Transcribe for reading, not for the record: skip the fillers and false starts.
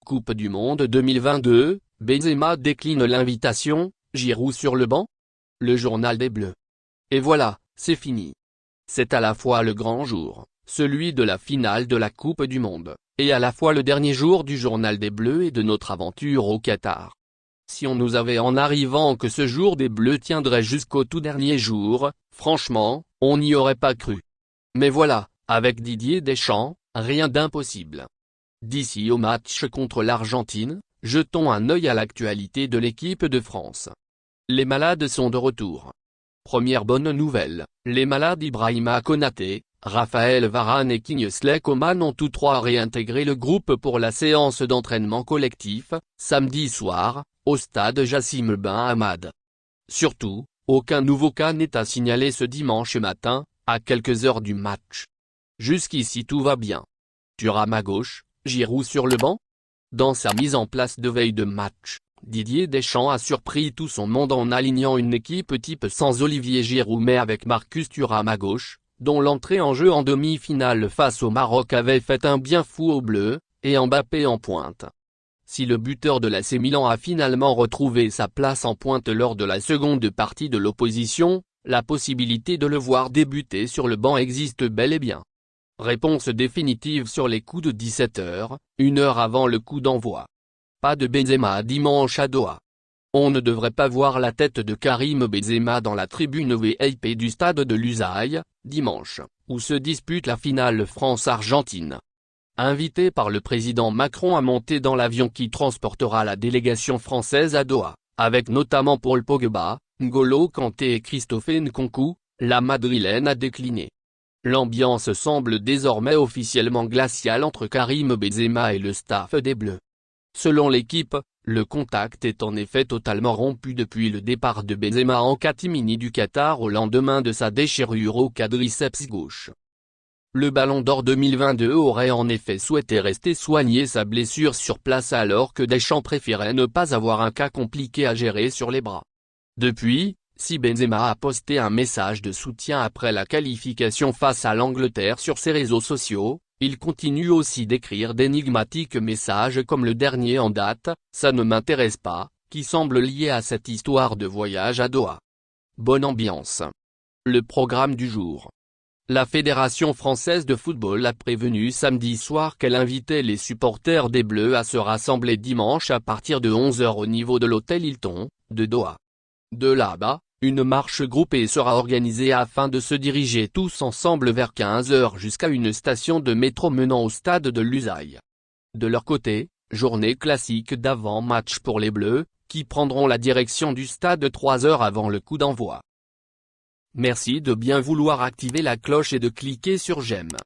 Coupe du Monde 2022, Benzema décline l'invitation, Giroud sur le banc? Le journal des Bleus. Et voilà, c'est fini. C'est à la fois le grand jour, celui de la finale de la Coupe du Monde, et à la fois le dernier jour du journal des Bleus et de notre aventure au Qatar. Si on nous avait en arrivant que ce jour des Bleus tiendrait jusqu'au tout dernier jour, franchement, on n'y aurait pas cru. Mais voilà, avec Didier Deschamps, rien d'impossible. D'ici au match contre l'Argentine, jetons un œil à l'actualité de l'équipe de France. Les malades sont de retour. Première bonne nouvelle, les malades Ibrahima Konaté, Raphaël Varane et Kingsley Coman ont tous trois réintégré le groupe pour la séance d'entraînement collectif, samedi soir, au stade Jassim Ben Hamad. Surtout, aucun nouveau cas n'est à signaler ce dimanche matin, à quelques heures du match. Jusqu'ici tout va bien. Thuram à gauche, Giroud sur le banc? Dans sa mise en place de veille de match, Didier Deschamps a surpris tout son monde en alignant une équipe type sans Olivier Giroud mais avec Marcus Thuram à gauche, dont l'entrée en jeu en demi-finale face au Maroc avait fait un bien fou aux Bleus, et Mbappé en pointe. Si le buteur de l'AC Milan a finalement retrouvé sa place en pointe lors de la seconde partie de l'opposition, la possibilité de le voir débuter sur le banc existe bel et bien. Réponse définitive sur les coups de 17h, une heure avant le coup d'envoi. Pas de Benzema dimanche à Doha. On ne devrait pas voir la tête de Karim Benzema dans la tribune VIP du stade de Lusail, dimanche, où se dispute la finale France-Argentine. Invité par le président Macron à monter dans l'avion qui transportera la délégation française à Doha, avec notamment Paul Pogba, N'Golo Kanté et Christophe Nkunku, la Madrilène a décliné. L'ambiance semble désormais officiellement glaciale entre Karim Benzema et le staff des Bleus. Selon l'équipe, le contact est en effet totalement rompu depuis le départ de Benzema en catimini du Qatar au lendemain de sa déchirure au quadriceps gauche. Le Ballon d'Or 2022 aurait en effet souhaité rester soigner sa blessure sur place alors que Deschamps préférait ne pas avoir un cas compliqué à gérer sur les bras. Depuis, si Benzema a posté un message de soutien après la qualification face à l'Angleterre sur ses réseaux sociaux, il continue aussi d'écrire d'énigmatiques messages comme le dernier en date, « Ça ne m'intéresse pas », qui semble lié à cette histoire de voyage à Doha. Bonne ambiance. Le programme du jour. La Fédération française de football a prévenu samedi soir qu'elle invitait les supporters des Bleus à se rassembler dimanche à partir de 11h au niveau de l'hôtel Hilton, de Doha. De là-bas, une marche groupée sera organisée afin de se diriger tous ensemble vers 15h jusqu'à une station de métro menant au stade de Lusail. De leur côté, journée classique d'avant-match pour les Bleus, qui prendront la direction du stade 3 heures avant le coup d'envoi. Merci de bien vouloir activer la cloche et de cliquer sur j'aime.